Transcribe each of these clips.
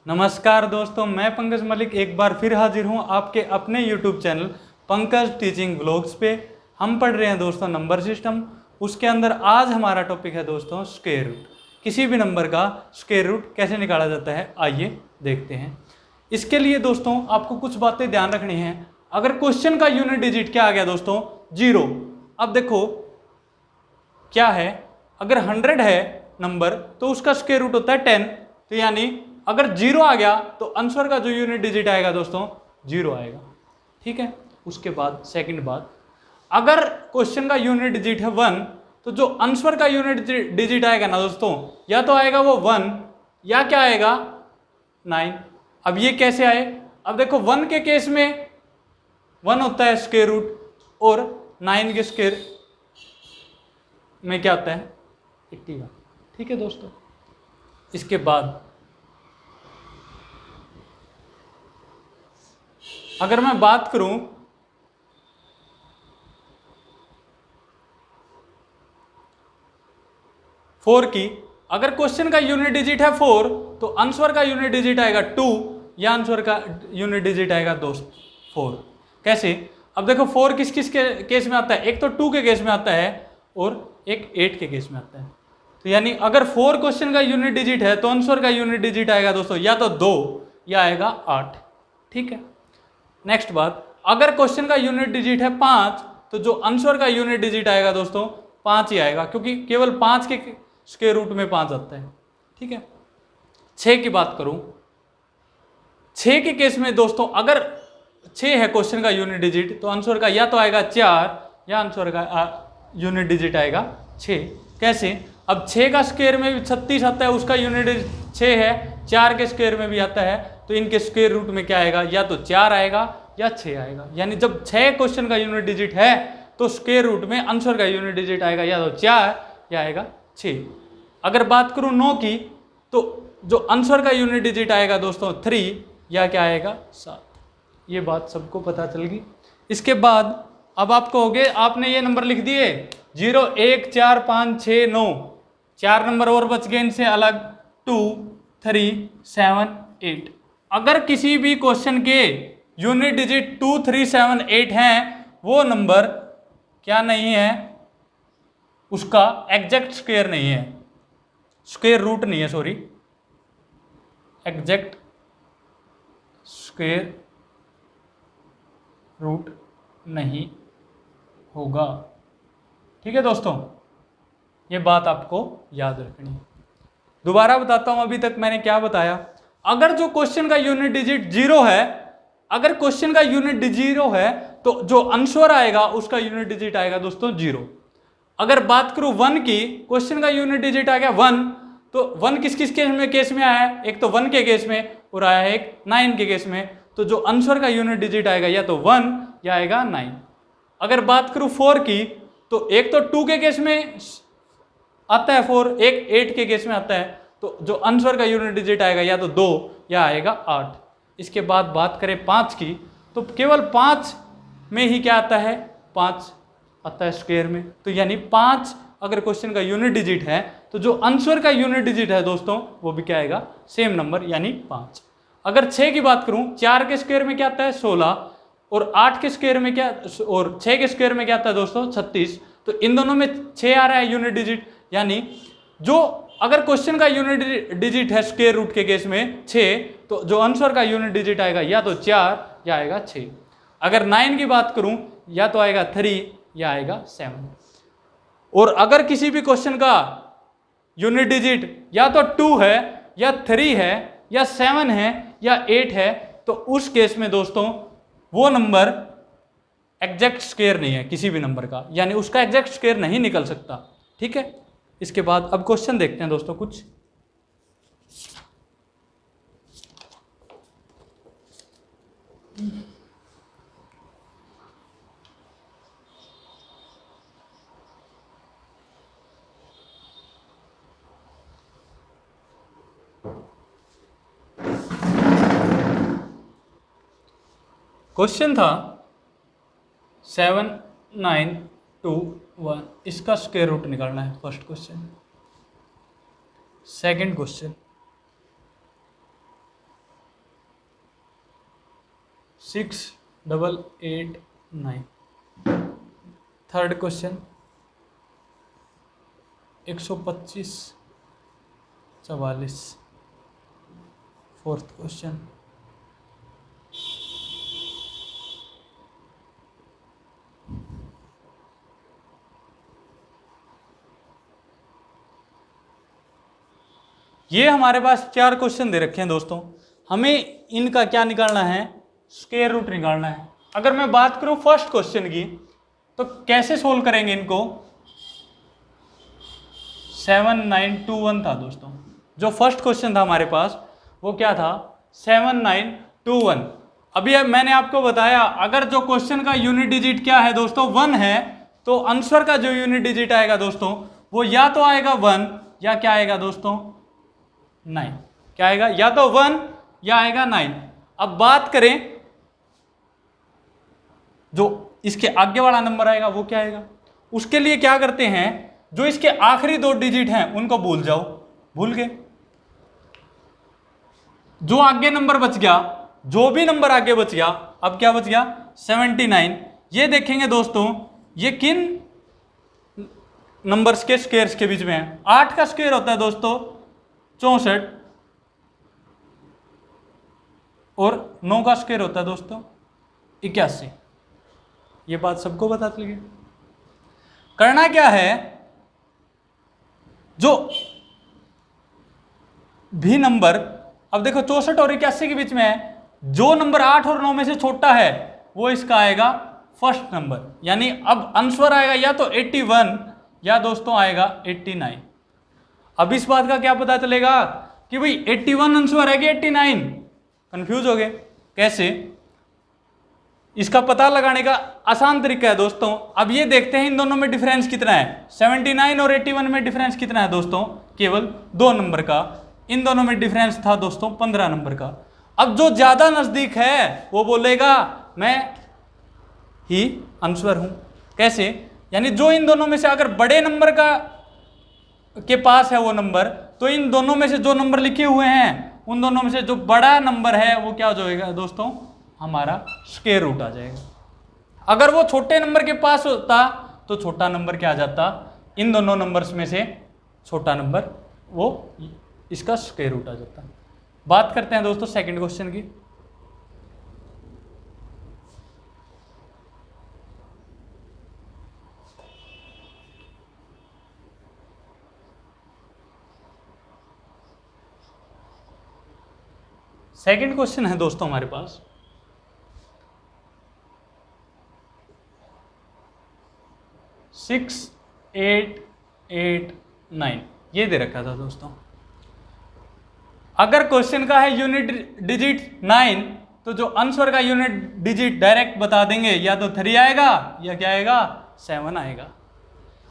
नमस्कार दोस्तों, मैं पंकज मलिक एक बार फिर हाजिर हूं आपके अपने YouTube channel Pankaj teaching vlogs पे। हम पढ़ रहे हैं दोस्तों नंबर सिस्टम। उसके अंदर आज हमारा टॉपिक है दोस्तों स्क्वायर रूट। किसी भी नंबर का स्क्वायर रूट कैसे निकाला जाता है, आइए देखते हैं। इसके लिए दोस्तों आपको कुछ बातें ध्यान रखनी है। अगर क्वेश्चन का यूनिट डिजिट क्या आ गया दोस्तों, 0। अब देखो क्या है, अगर 100 है नंबर तो उसका स्क्वायर रूट होता है 10। तो यानी अगर 0 आ गया तो आंसर का जो यूनिट डिजिट आएगा दोस्तों 0 आएगा। ठीक है। उसके बाद सेकंड बात, अगर क्वेश्चन का यूनिट डिजिट है 1 तो जो आंसर का यूनिट डिजिट आएगा ना दोस्तों, या तो आएगा वो 1 या क्या आएगा 9। अब ये कैसे आए, अब देखो 1 के केस में 1 होता है स्क्वायर रूट और 9 के स्क्वायर में क्या होता है 81। ठीक है दोस्तों। इसके बाद अगर मैं बात करूं फोर की, अगर क्वेश्चन का यूनिट डिजिट है 4 तो आंसर का यूनिट डिजिट आएगा 2 या आंसर का यूनिट डिजिट आएगा दोस्त 4। कैसे, अब देखो 4 किस किस के केस में आता है, एक तो 2 के केस में आता है और एक 8 के केस में आता है। तो यानी अगर 4 क्वेश्चन का यूनिट डिजिट है तो आंसर का यूनिट डिजिट आएगा दोस्तों या तो 2 या आएगा 8। ठीक है। नेक्स्ट बात, अगर क्वेश्चन का यूनिट डिजिट है 5 तो जो आंसर का यूनिट डिजिट आएगा दोस्तों 5 ही आएगा, क्योंकि केवल 5 के स्क्वायर रूट में 5 आता है। ठीक है। 6 की बात करूं, 6 के केस में दोस्तों अगर 6 है क्वेश्चन का यूनिट डिजिट तो आंसर का या तो आएगा 4 या आंसर का यूनिट डिजिट आएगा 6। कैसे, अब 6 का स्क्वायर में भी 36 आता है, उसका यूनिट डिजिट 6 है, 4 के स्क्वायर में भी आता है, तो इनके स्क्वायर रूट में क्या आएगा, या तो 4 आएगा या 6 आएगा। यानी जब 6 क्वेश्चन का यूनिट डिजिट है तो स्क्वायर रूट में आंसर का यूनिट डिजिट आएगा या तो 4 या आएगा 6। अगर बात करूं 9 की तो जो आंसर का यूनिट डिजिट आएगा दोस्तों 3 या क्या आएगा 7। ये बात सबको पता चल गई। इसके बाद अब आपको हो गए, आपने ये नंबर लिख दिए 0 1 4 5 6 9, 4 नंबर और बच गए इनसे अलग, 2 3 7 8। अगर किसी भी क्वेश्चन के यूनिट डिजिट 2 3 7 8 हैं, वो नंबर क्या नहीं है, उसका एग्जैक्ट स्क्वायर नहीं है, स्क्वायर रूट नहीं है, सॉरी, एग्जैक्ट स्क्वायर रूट नहीं होगा। ठीक है दोस्तों, ये बात आपको याद रखनी है। दोबारा बताता हूं अभी तक मैंने क्या बताया। अगर जो क्वेश्चन का यूनिट डिजिट 0 है, अगर क्वेश्चन का यूनिट डिजिट 0 है तो जो आंसर आएगा उसका यूनिट डिजिट आएगा दोस्तों 0। अगर बात करूं 1 की, क्वेश्चन का यूनिट डिजिट आ गया 1 तो 1 किस किस केस में आया है, एक तो 1 के केस में और आया है एक 9 के केस में, तो जो आंसर का यूनिट डिजिट आएगा या तो 1 या आएगा 9। अगर बात करूं 4 की तो एक तो 2 के केस में आता है 4, एक 8 के केस में आता है, तो जो आंसर का यूनिट डिजिट आएगा या तो 2 या आएगा 8। इसके बाद बात करें 5 की तो केवल 5 में ही क्या आता है, 5 आता है स्क्वायर में। तो यानी 5 अगर क्वेश्चन का यूनिट डिजिट है तो जो आंसर का यूनिट डिजिट है दोस्तों वो भी क्या आएगा, सेम नंबर यानी 5। अगर 6 की बात करूं, 4 के स्क्वायर में क्या आता है 16 और 8 के स्क्वायर में क्या, और 6 के स्क्वायर में क्या आता है दोस्तों 36। तो इन दोनों में 6 आ रहा है यूनिट डिजिट, यानी जो अगर क्वेश्चन का यूनिट डिजिट है स्क्वायर रूट के केस में 6 तो जो आंसर का यूनिट डिजिट आएगा या तो 4 या आएगा 6। अगर 9 की बात करूं, या तो आएगा 3 या आएगा 7। और अगर किसी भी क्वेश्चन का यूनिट डिजिट या तो 2 है या 3 है या 7 है या 8 है, तो उस केस में दोस्तों वो नंबर एग्जैक्ट स्क्वायर नहीं है किसी भी नंबर का, यानी उसका एग्जैक्ट स्क्वायर नहीं निकल सकता। ठीक है। इसके बाद अब क्वेश्चन देखते हैं दोस्तों कुछ। क्वेश्चन था 7 9 2 1, इसका स्क्वायर रूट निकालना है, first question. Second question, 6889। Third question 125 44। Fourth question ये हमारे पास 4 क्वेश्चन दे रखे हैं दोस्तों। हमें इनका क्या निकालना है, स्क्वायर रूट निकालना है। अगर मैं बात करूं फर्स्ट क्वेश्चन की तो कैसे सोल्व करेंगे इनको। 7921 था दोस्तों, जो फर्स्ट क्वेश्चन था हमारे पास वो क्या था 7921। अभी मैंने आपको बताया अगर जो क्वेश्चन का यूनिट डिजिट क्या है दोस्तों 1 है, तो आंसर का जो यूनिट डिजिट आएगा दोस्तों वो या तो आएगा 1 या क्या आएगा दोस्तों 9। क्या आएगा, या तो 1 या आएगा 9। अब बात करें जो इसके आगे वाला नंबर आएगा वो क्या आएगा, उसके लिए क्या करते हैं, जो इसके आखिरी 2 डिजिट हैं उनको भूल जाओ, भूल गए। जो आगे नंबर बच गया, जो भी नंबर आगे बच गया, अब क्या बच गया 79। ये देखेंगे दोस्तों ये किन नंबर्स के स्क्वायर्स के बीच में है। 8 का स्क्वायर होता है दोस्तों 64 और 9 का स्क्वायर होता है दोस्तों 81। ये बात सबको बता चली। करना क्या है, जो भी नंबर, अब देखो 64 और 81 के बीच में है, जो नंबर 8 और 9 में से छोटा है वो इसका आएगा फर्स्ट नंबर, यानी अब आंसर आएगा या तो 81 या दोस्तों आएगा 89। अब इस बात का क्या पता चलेगा कि भाई 81 आंसर है कि 89, कंफ्यूज हो गए कैसे। इसका पता लगाने का आसान तरीका है दोस्तों। अब ये देखते हैं इन दोनों में डिफरेंस कितना है। 79 और 81 में डिफरेंस कितना है दोस्तों, केवल 2 नंबर का। इन दोनों में डिफरेंस था दोस्तों 15 नंबर का। अब जो ज्यादा नजदीक है वो बोलेगा मैं ही आंसर हूं। कैसे, यानी जो इन दोनों में से अगर बड़े नंबर का के पास है वो नंबर, तो इन दोनों में से जो नंबर लिखे हुए हैं उन दोनों में से जो बड़ा नंबर है वो क्या हो जाएगा दोस्तों, हमारा स्क्वायर रूट आ जाएगा। अगर वो छोटे नंबर के पास होता तो छोटा नंबर क्या आ जाता, इन दोनों नंबर्स में से छोटा नंबर वो इसका स्क्वायर रूट आ जाता। बात करते हैं दोस्तों सेकंड क्वेश्चन की। सेकंड क्वेश्चन है दोस्तों हमारे पास 6889, ये दे रखा था दोस्तों। अगर क्वेश्चन का है यूनिट डिजिट 9, तो जो आंसर का यूनिट डिजिट डायरेक्ट बता देंगे, या तो 3 आएगा या क्या आएगा 7 आएगा।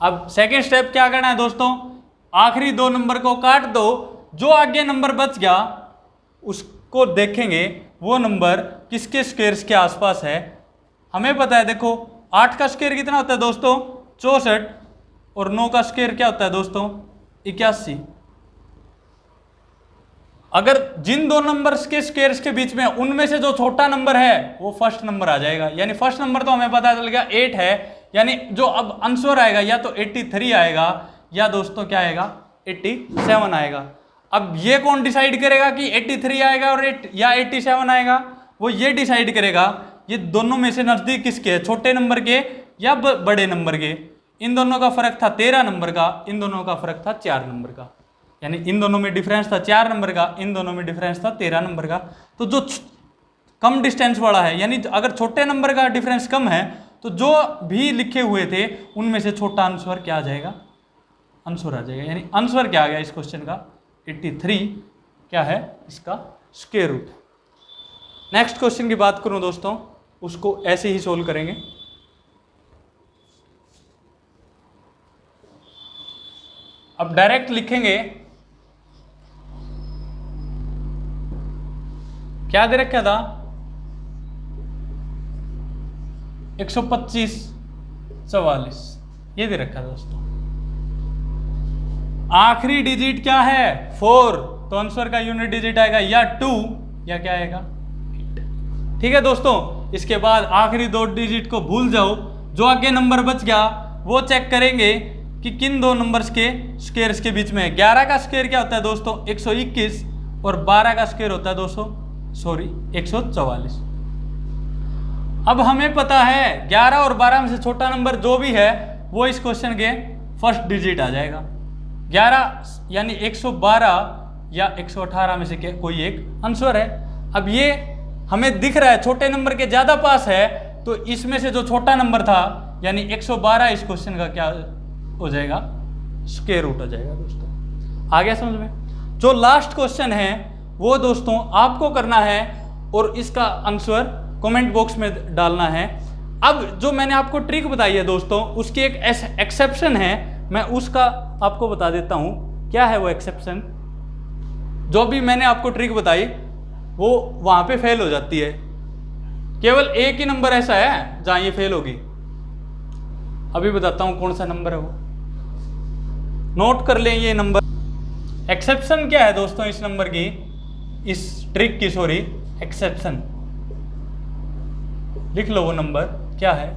अब सेकेंड स्टेप क्या करना है दोस्तों, आखिरी 2 नंबर को काट दो, जो आगे नंबर बच गया उसको देखेंगे वो नंबर किसके स्क्वायर्स के आसपास है। हमें पता है देखो 8 का स्क्वायर कितना होता है दोस्तों 64 और 9 का स्क्वायर क्या होता है दोस्तों 81। अगर जिन 2 नंबर्स के स्क्वायर्स के बीच में उनमें से जो छोटा नंबर है वो फर्स्ट नंबर आ जाएगा। यानी फर्स्ट नंबर तो हमें पता चल गया 8 है, यानी जो अब आंसर आएगा या तो 83 आएगा या दोस्तों क्या आएगा 87 आएगा। अब ये कौन डिसाइड करेगा कि 83 आएगा और या 87 आएगा, वो ये डिसाइड करेगा ये दोनों में से नजदीक किसके है, छोटे नंबर के या बड़े नंबर के। इन दोनों का फर्क था 13 नंबर का, इन दोनों का फर्क था 4 नंबर का। यानी इन दोनों में डिफरेंस था 4 नंबर का, इन दोनों में डिफरेंस था 13 नंबर का। तो जो कम डिस्टेंस वाला है, यानी अगर छोटे नंबर का डिफरेंस कम है तो जो भी लिखे हुए थे उनमें से छोटा आंसर क्या आ जाएगा, आंसर आ जाएगा। यानी आंसर क्या आ गया इस क्वेश्चन का 83 क्या है इसका स्क्वायर रूट। नेक्स्ट क्वेश्चन की बात करूं दोस्तों, उसको ऐसे ही सोल्व करेंगे। अब डायरेक्ट लिखेंगे, क्या दे रखा था 125 44, ये दे रखा था दोस्तों। आखिरी डिजिट क्या है 4, तो आंसर का यूनिट डिजिट आएगा या 2 या क्या आएगा 8। ठीक है दोस्तों। इसके बाद आखिरी 2 डिजिट को भूल जाओ, जो आगे नंबर बच गया वो चेक करेंगे कि किन 2 नंबर्स के स्क्वायर्स के बीच में है। 11 का स्क्वायर क्या होता है दोस्तों 121, और 12 का स्क्वायर होता है दोस्तों 144। अब हमें पता है 11 और 12 में से छोटा नंबर जो भी है वो इस क्वेश्चन के फर्स्ट डिजिट आ जाएगा। 11 यानी 112 या 118 में से कोई एक आंसर है। अब ये हमें दिख रहा है छोटे नंबर के ज्यादा पास है, तो इसमें से जो छोटा नंबर था यानी 112 इस क्वेश्चन का क्या हो जाएगा, स्क्वायर रूट हो जाएगा दोस्तों। आ गया समझ में। जो लास्ट क्वेश्चन है वो दोस्तों आपको करना है और इसका आंसर कमेंट बॉक्स में डालना है। अब जो मैंने आपको ट्रिक बताई है दोस्तों, उसकी एक एक्सेप्शन है, मैं उसका आपको बता देता हूं। क्या है वो एक्सेप्शन? जो भी मैंने आपको ट्रिक बताई वो वहां पे फेल हो जाती है। केवल एक ही नंबर ऐसा है जहां ये फेल होगी। अभी बताता हूं कौन सा नंबर है वो, नोट कर लें ये नंबर। एक्सेप्शन क्या है दोस्तों इस नंबर की, इस ट्रिक की, सॉरी एक्सेप्शन लिख लो। वो नंबर क्या है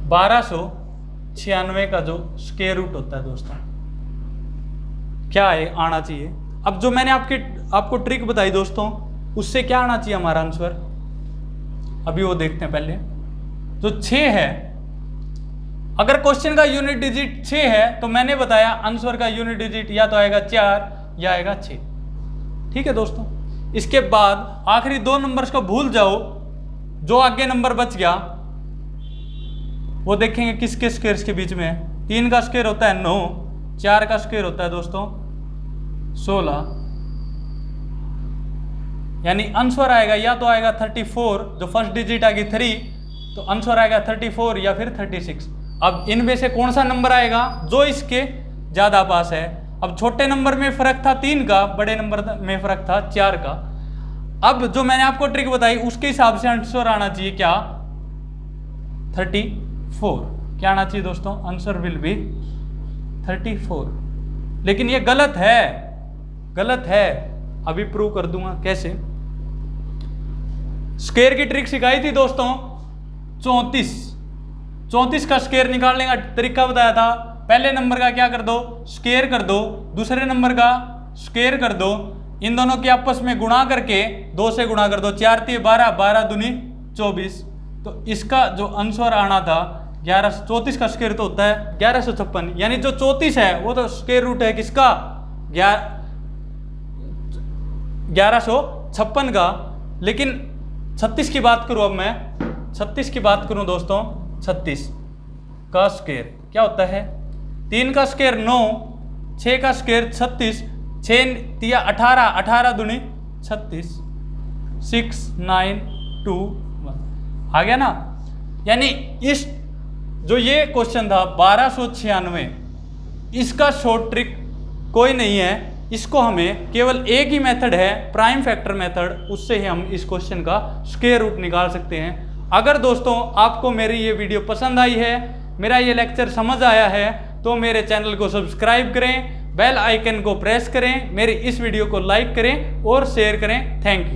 1296 का जो स्क्वायर रूट होता है दोस्तों, क्या है आना चाहिए। अब जो मैंने आपको ट्रिक बताई दोस्तों, उससे क्या आना चाहिए हमारा आंसर, अभी वो देखते हैं। पहले जो 6 है, अगर क्वेश्चन का यूनिट डिजिट 6 है तो मैंने बताया आंसर का यूनिट डिजिट या तो आएगा 4 या आएगा 6। ठीक है दोस्तों। इसके बाद आखिरी 2 नंबर्स को भूल जाओ, जो आगे नंबर बच गया वो देखेंगे किसके स्क्वायर्स के बीच में है। 3 का स्क्वायर होता है 9, 4 का स्क्वायर होता है दोस्तों 16, यानी आंसर आएगा या तो आएगा 34, जो फर्स्ट डिजिट आएगी 3, तो आंसर आएगा 34 या फिर 36। अब इनमें से कौन सा नंबर आएगा जो इसके ज्यादा पास है। अब छोटे नंबर में फर्क था 3 का, बड़े नंबर में फर्क था 4 का। अब जो मैंने आपको ट्रिक बताई उसके हिसाब से आंसर आना चाहिए क्या 34। क्या आना चाहिए दोस्तों, आंसर विल बी 34। लेकिन ये गलत है, गलत है। अभी प्रूव कर दूंगा कैसे। स्क्वायर की ट्रिक सिखाई थी दोस्तों 34 का स्क्वायर निकालने का तरीका बताया था। पहले नंबर का क्या कर दो, स्क्वायर कर दो, दूसरे नंबर का स्क्वायर कर दो, इन दोनों के आपस में गुणा करके 2 से गुणा कर दो, 4 3 12, 12 दूनी 24। तो इसका जो आंसर आना था 34 का स्क्वायर तो होता है 1156, यानी जो 34 है वो तो स्क्वायर रूट है किसका 1156 का। लेकिन 36 की बात करूं, अब मैं 36 की बात करूं दोस्तों, 36 का स्क्वायर क्या होता है 3 का स्क्वायर 9, 6 का स्क्वायर 36, 6 तिया 18, 18 दूनी 36, 6 9 2 1 आ गया ना। यानी इस जो ये क्वेश्चन था 1296, इसका शॉर्ट ट्रिक कोई नहीं है। इसको हमें केवल एक ही मेथड है, प्राइम फैक्टर मेथड, उससे ही हम इस क्वेश्चन का स्क्वायर रूट निकाल सकते हैं। अगर दोस्तों आपको मेरी ये वीडियो पसंद आई है, मेरा ये लेक्चर समझ आया है, तो मेरे चैनल को सब्सक्राइब करें, बेल आइकन को प्रेस करें, मेरी इस वीडियो को लाइक करें और शेयर करें। Thank you.